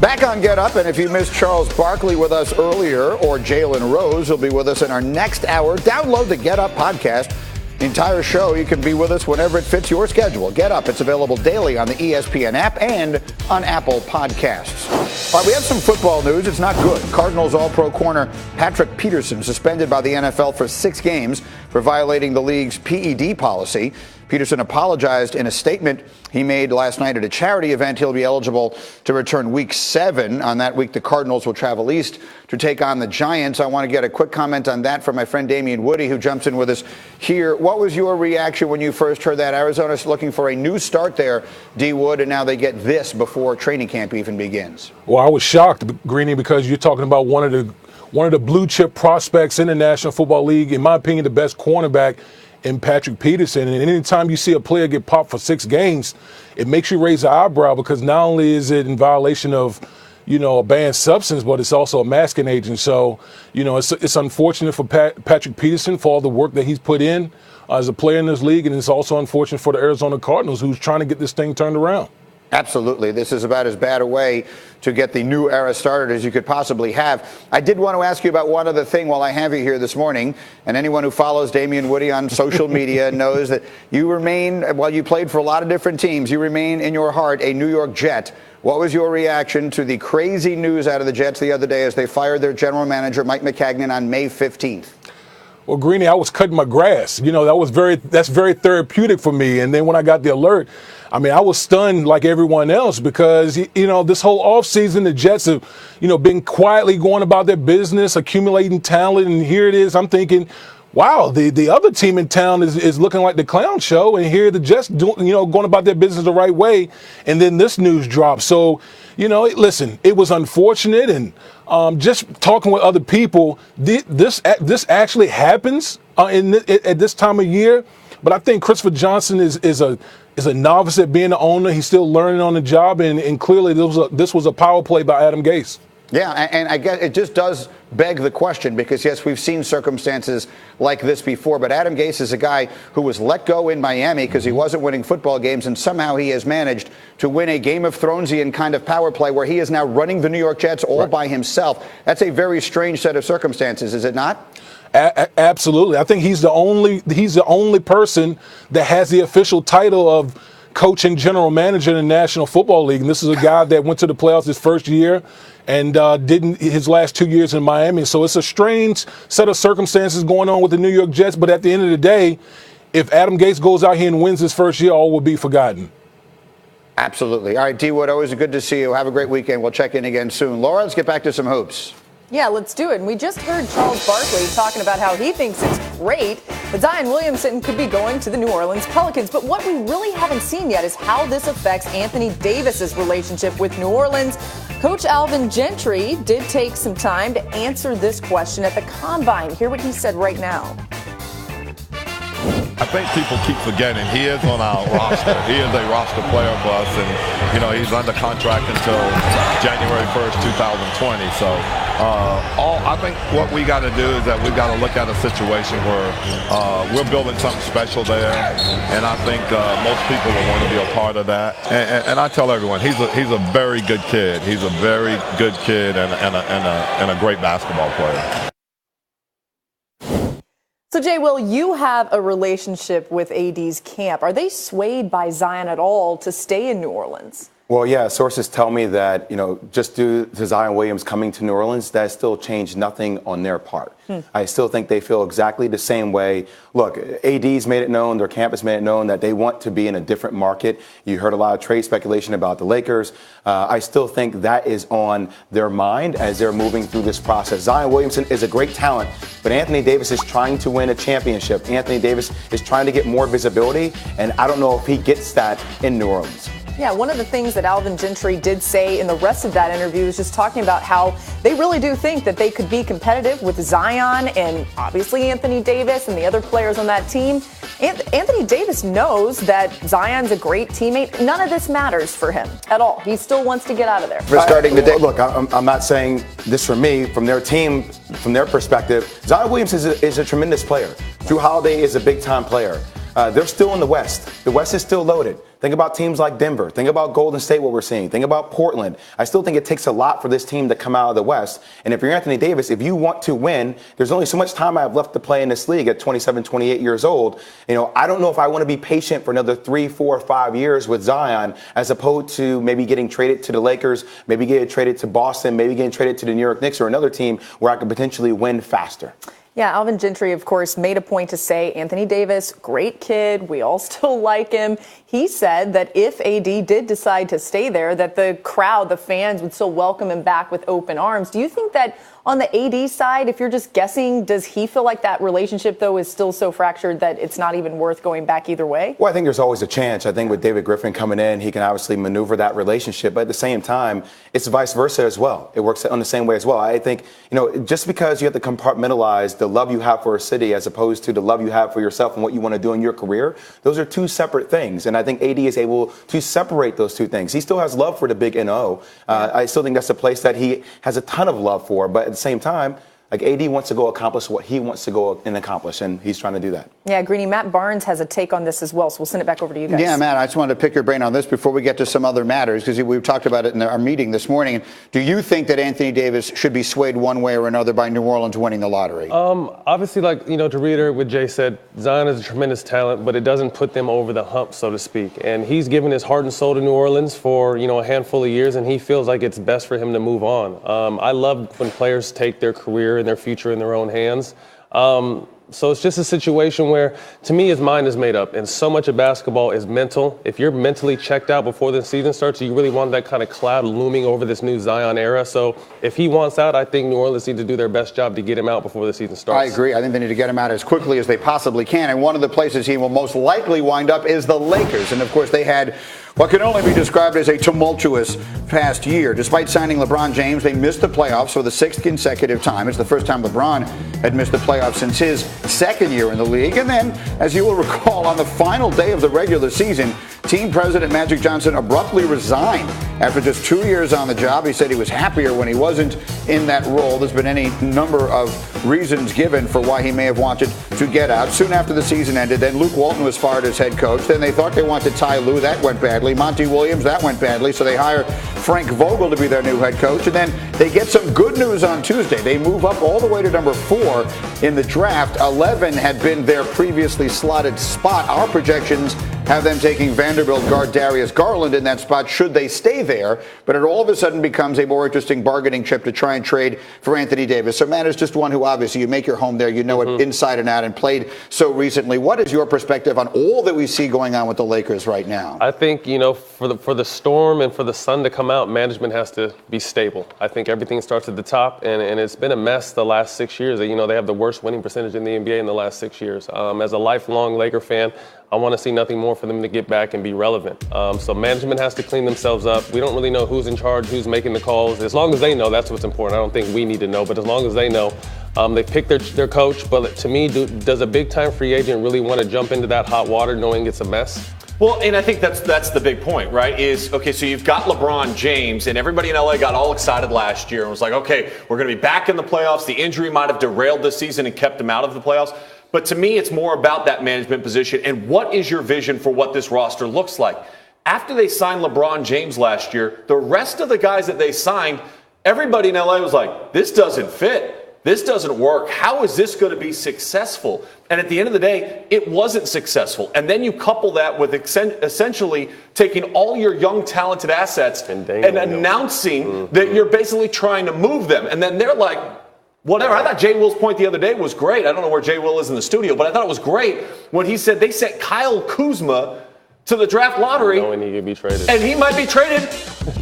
Back on Get Up, and if you missed Charles Barkley with us earlier or Jalen Rose, will be with us in our next hour. Download the Get Up podcast. The entire show, you can be with us whenever it fits your schedule. Get Up, it's available daily on the ESPN app and on Apple Podcasts. All right, we have some football news. It's not good. Cardinals All-Pro corner Patrick Peterson suspended by the NFL for 6 games for violating the league's PED policy. Peterson apologized in a statement he made last night at a charity event. He'll be eligible to return week 7. On that week, the Cardinals will travel east to take on the Giants. I want to get a quick comment on that from my friend Damian Woody, who jumps in with us here. What was your reaction when you first heard that? Arizona's looking for a new start there, D. Wood, and now they get this before training camp even begins. Well, I was shocked, Greeny, because you're talking about one of the blue chip prospects in the National Football League. In my opinion, the best cornerback in Patrick Peterson. And anytime you see a player get popped for 6 games, it makes you raise an eyebrow, because not only is it in violation of, a banned substance, but it's also a masking agent. So, it's unfortunate for Patrick Peterson for all the work that he's put in as a player in this league. And it's also unfortunate for the Arizona Cardinals, who's trying to get this thing turned around. Absolutely. This is about as bad a way to get the new era started as you could possibly have. I did want to ask you about one other thing while I have you here this morning. And anyone who follows Damian Woody on social media knows that you remain, while you played for a lot of different teams, you remain in your heart a New York Jet. What was your reaction to the crazy news out of the Jets the other day as they fired their general manager, Mike Maccagnan, on May 15th? Well, Greeny, I was cutting my grass. That's very therapeutic for me. And then when I got the alert, I was stunned like everyone else, because, this whole offseason, the Jets have, been quietly going about their business, accumulating talent. And here it is. I'm thinking, wow, the other team in town is looking like the clown show. And here the Jets going about their business the right way. And then this news drops. So, listen, it was unfortunate. And just talking with other people, this actually happens at this time of year. But I think Christopher Johnson is a novice at being the owner. He's still learning on the job, and clearly this was a power play by Adam Gase. Yeah, and I guess it just does beg the question, because, yes, we've seen circumstances like this before, but Adam Gase is a guy who was let go in Miami because he wasn't winning football games, and somehow he has managed to win a Game of Thronesian kind of power play where he is now running the New York Jets all by himself. That's a very strange set of circumstances, is it not? Absolutely. I think he's the only person that has the official title of coach and general manager in the National Football League. And this is a guy that went to the playoffs his first year and didn't his last 2 years in Miami. So it's a strange set of circumstances going on with the New York Jets. But at the end of the day, if Adam Gase goes out here and wins his first year, all will be forgotten. Absolutely. All right, D. Wood, always good to see you. Have a great weekend. We'll check in again soon. Laura, let's get back to some hoops. Yeah, let's do it. And we just heard Charles Barkley talking about how he thinks it's great that Zion Williamson could be going to the New Orleans Pelicans. But what we really haven't seen yet is how this affects Anthony Davis's relationship with New Orleans. Coach Alvin Gentry did take some time to answer this question at the Combine. Hear what he said right now. I think people keep forgetting he is on our roster. He is a roster player for us, and he's under contract until January 1st, 2020. So I think what we got to do is that we've got to look at a situation where we're building something special there, and I think most people will want to be a part of that. And I tell everyone, he's a very good kid. He's a very good kid and a great basketball player. So, Jay, Will, you have a relationship with AD's camp. Are they swayed by Zion at all to stay in New Orleans? Well, yeah, sources tell me that, just due to Zion Williams coming to New Orleans, that still changed nothing on their part. I still think they feel exactly the same way. Look, AD's made it known, their campus made it known that they want to be in a different market. You heard a lot of trade speculation about the Lakers. I still think that is on their mind as they're moving through this process. Zion Williamson is a great talent, but Anthony Davis is trying to win a championship. Anthony Davis is trying to get more visibility, and I don't know if he gets that in New Orleans. Yeah, one of the things that Alvin Gentry did say in the rest of that interview is just talking about how they really do think that they could be competitive with Zion and obviously Anthony Davis and the other players on that team. Anthony Davis knows that Zion's a great teammate. None of this matters for him at all. He still wants to get out of there. For starting the day. Look, I'm not saying this from me, from their team, from their perspective. Zion Williams is a tremendous player. Drew Holiday is a big-time player. They're still in the West. The West is still loaded. Think about teams like Denver. Think about Golden State, what we're seeing. Think about Portland. I still think it takes a lot for this team to come out of the West. And if you're Anthony Davis, if you want to win, there's only so much time I have left to play in this league at 27, 28 years old. I don't know if I want to be patient for another 3, 4, 5 years with Zion as opposed to maybe getting traded to the Lakers, maybe getting traded to Boston, maybe getting traded to the New York Knicks or another team where I could potentially win faster. Yeah, Alvin Gentry, of course, made a point to say Anthony Davis, great kid. We all still like him. He said that if AD did decide to stay there, that the crowd, the fans would still welcome him back with open arms. Do you think that on the AD side, if you're just guessing, does he feel like that relationship, though, is still so fractured that it's not even worth going back either way? Well, I think there's always a chance. I think with David Griffin coming in, he can obviously maneuver that relationship. But at the same time, it's vice versa as well. It works on the same way as well. I think, just because you have to compartmentalize the love you have for a city as opposed to the love you have for yourself and what you want to do in your career, those are two separate things. And I think AD is able to separate those two things. He still has love for the big NO. I still think that's a place that he has a ton of love for. But at the same time, like AD wants to go accomplish what he wants to go and accomplish, and he's trying to do that. Yeah, Greeny, Matt Barnes has a take on this as well, so we'll send it back over to you guys. Yeah, Matt, I just wanted to pick your brain on this before we get to some other matters, because we've talked about it in our meeting this morning. Do you think that Anthony Davis should be swayed one way or another by New Orleans winning the lottery? Obviously, to reiterate what Jay said, Zion is a tremendous talent, but it doesn't put them over the hump, so to speak. And he's given his heart and soul to New Orleans for, a handful of years, and he feels like it's best for him to move on. I love when players take their career and their future in their own hands. So it's just a situation where, to me, his mind is made up. And so much of basketball is mental. If you're mentally checked out before the season starts, you really want that kind of cloud looming over this new Zion era. So if he wants out, I think New Orleans needs to do their best job to get him out before the season starts. I agree. I think they need to get him out as quickly as they possibly can. And one of the places he will most likely wind up is the Lakers. And, of course, they had what can only be described as a tumultuous past year. Despite signing LeBron James, they missed the playoffs for the 6th consecutive time. It's the first time LeBron had missed the playoffs since his second year in the league. And then, as you will recall, on the final day of the regular season, team president Magic Johnson abruptly resigned after just 2 years on the job. He said he was happier when he wasn't in that role. There's been any number of reasons given for why he may have wanted to get out. Soon after the season ended, then Luke Walton was fired as head coach. Then they thought they wanted Ty Lue. That went badly. Monty Williams, that went badly. So they hire Frank Vogel to be their new head coach. And then they get some good news on Tuesday. They move up all the way to number 4 in the draft. 11 had been their previously slotted spot. Our projections have them taking Vanderbilt guard Darius Garland in that spot should they stay there. But it all of a sudden becomes a more interesting bargaining chip to try and trade for Anthony Davis. So Matt is just one who obviously you make your home there. You know it inside and out and played so recently. What is your perspective on all that we see going on with the Lakers right now? I think, for the storm and for the sun to come out, management has to be stable. I think everything starts at the top, and it's been a mess the last 6 years. They have the worst winning percentage in the NBA in the last 6 years. As a lifelong Laker fan, I want to see nothing more for them to get back and be relevant. So management has to clean themselves up. We don't really know who's in charge, who's making the calls. As long as they know, that's what's important. I don't think we need to know, but as long as they know, they picked their coach. But to me, does a big-time free agent really want to jump into that hot water knowing it's a mess? Well, and I think that's the big point, right? So you've got LeBron James, and everybody in LA got all excited last year and was like, okay, we're going to be back in the playoffs. The injury might have derailed this season and kept them out of the playoffs. But to me, it's more about that management position and what is your vision for what this roster looks like. After they signed LeBron James last year, the rest of the guys that they signed, everybody in LA was like, this doesn't fit. This doesn't work. How is this going to be successful? And at the end of the day, it wasn't successful. And then you couple that with essentially taking all your young, talented assets and announcing that you're basically trying to move them. And then they're like, whatever. I thought Jay Will's point the other day was great. I don't know where Jay Will is in the studio, but I thought it was great when he said they sent Kyle Kuzma to the draft lottery. Knowing he could be traded. And he might be traded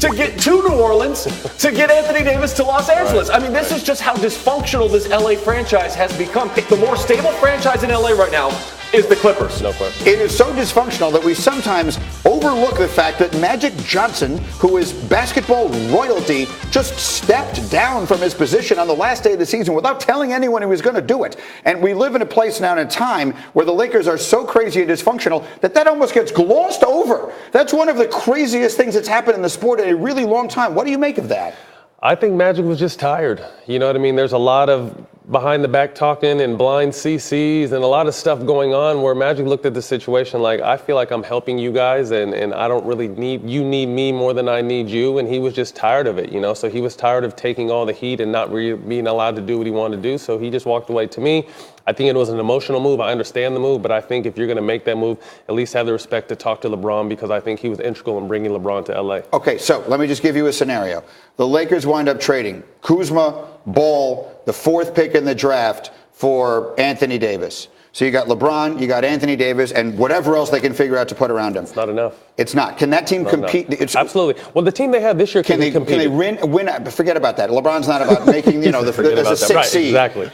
to get to New Orleans to get Anthony Davis to Los Angeles. Right. I mean, this is just how dysfunctional this LA franchise has become. The more stable franchise in LA right now is the Clippers. No question. It is so dysfunctional that we sometimes overlook the fact that Magic Johnson, who is basketball royalty, just stepped down from his position on the last day of the season without telling anyone he was going to do it. And we live in a place now in a time where the Lakers are so crazy and dysfunctional that almost gets glossed over. That's one of the craziest things that's happened in the sport in a really long time. What do you make of that? I think Magic was just tired. You know what I mean? There's a lot of behind the back talking and blind CCs and a lot of stuff going on where Magic looked at the situation like, I feel like I'm helping you guys and I don't really you need me more than I need you. And he was just tired of it, so he was tired of taking all the heat and not really being allowed to do what he wanted to do. So he just walked away. To me, I think it was an emotional move. I understand the move, but I think if you're going to make that move, at least have the respect to talk to LeBron, because I think he was integral in bringing LeBron to LA. Okay, so let me just give you a scenario. The Lakers wind up trading Kuzma, Ball, the 4th pick in the draft for Anthony Davis. So you got LeBron, you got Anthony Davis, and whatever else they can figure out to put around him. It's not enough. It's not. Can that team compete? Absolutely. Well, the team they have this year can compete. Can they win? Forget about that. LeBron's not about making, there's a 6 seed. Exactly.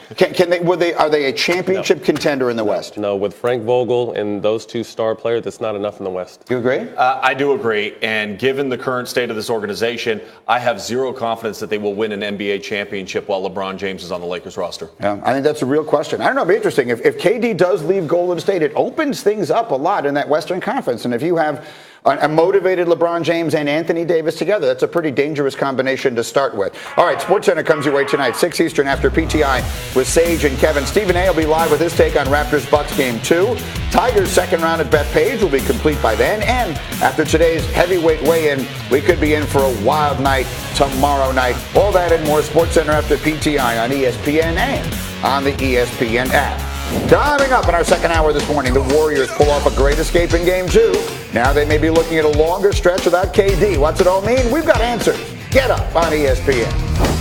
Are they a championship contender in the West? No, with Frank Vogel and those 2 star players, that's not enough in the West. You agree? I do agree. And given the current state of this organization, I have zero confidence that they will win an NBA championship while LeBron James is on the Lakers roster. Yeah, I think that's a real question. I don't know. It'd be interesting. If KD does leave Golden State, it opens things up a lot in that Western Conference. And if you have a motivated LeBron James and Anthony Davis together, that's a pretty dangerous combination to start with. All right, SportsCenter comes your way tonight, 6 Eastern after PTI with Sage and Kevin. Stephen A will be live with his take on Raptors-Bucks Game 2. Tigers' second round at Bethpage will be complete by then. And after today's heavyweight weigh-in, we could be in for a wild night tomorrow night. All that and more, SportsCenter after PTI on ESPN and on the ESPN app. Coming up in our second hour this morning, the Warriors pull off a great escape in Game 2. Now they may be looking at a longer stretch without KD. What's it all mean? We've got answers. Get up on ESPN.